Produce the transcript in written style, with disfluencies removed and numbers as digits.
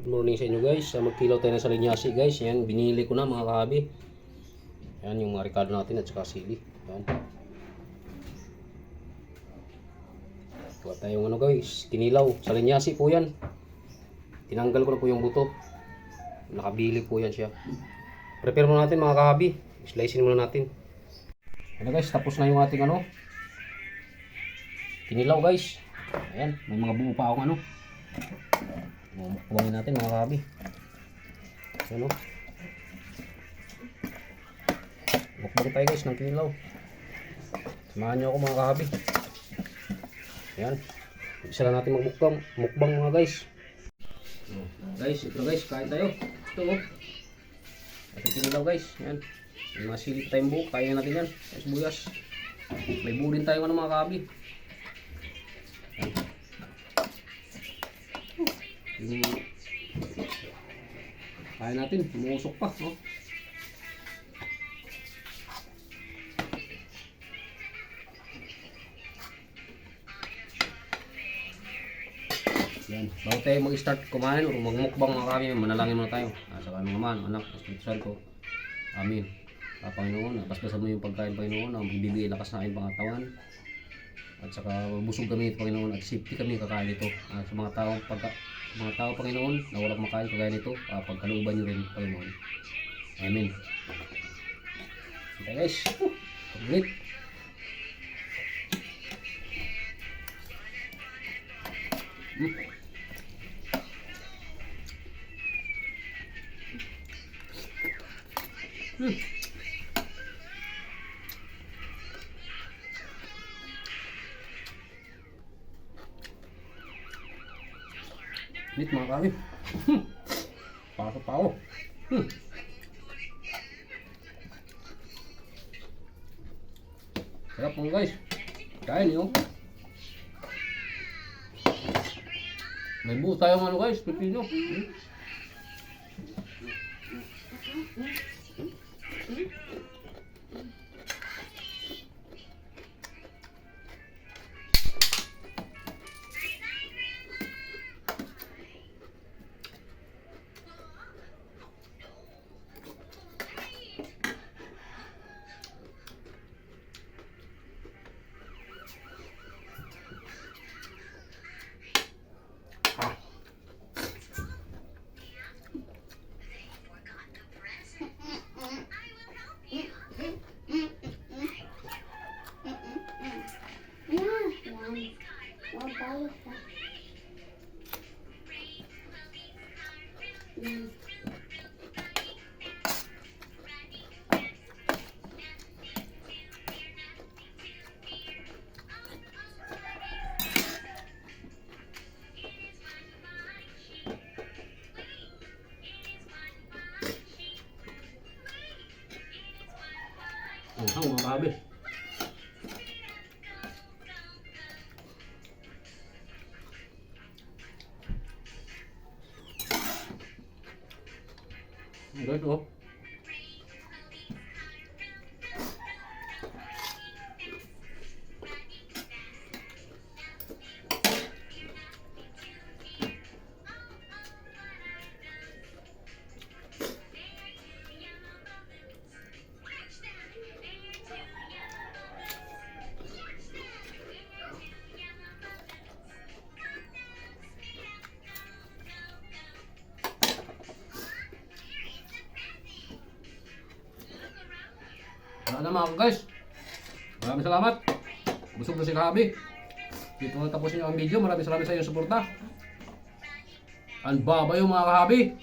Morning sa inyo guys. Magkilaw tayo ng salinyasi guys. Yan, binili ko na mga kahabi. Yan yung mga ricado natin at saka sili. Yan. Kuha tayong ano guys, kinilaw. Salinyasi po yan. Tinanggal ko na po yung buto. Nakabili po yan siya. Prepare muna natin mga kahabi. Slicein muna natin. Yan guys, tapos na yung ating ano. Kinilaw guys. Ayan, may mga buo pa akong ano. Mukbangin natin mga kahabi. Ayan o. Mukbang tayo guys ng kinilaw. Samahan nyo ako mga kahabi. Ayan. Isa lang natin mukbang mga guys. Guys, ito guys, kain tayo. Ito o. Ating kinilaw guys. Ayan. May mga sili pa tayong buhok. Kain natin yan. Guys, buyas. May buo din tayo mga kahabi. Kaya natin, umuusok pa, no? Yan, bago tayo mag-start kumain o magmukbang mga kami, manalangin muna tayo. Sa kami naman, anak, Espiritu ko. Amin. Panginoon, basbasan mo yung pagkain, Panginoon, ang bibigay lakas na aking pangatawan. At saka busog kami, Panginoon, at safety kami kakain ito. At sa mga tao, Panginoon, na walang makain kagaya nito, pagkalooban nyo rin, Panginoon. Amen. Okay guys, pag-ulit. Nit mga kami. Pasok pa ako. Sarap mga guys. Kain nyo. May buo tayong ano guys, pipino. Ang mga kabe. Guys, oh. Wala na mga guys. Maraming salamat. Busog na si Kahabi. Dito na tapusin yung video. Maraming salamat sa inyong suporta. And bye-bye mga Kahabi.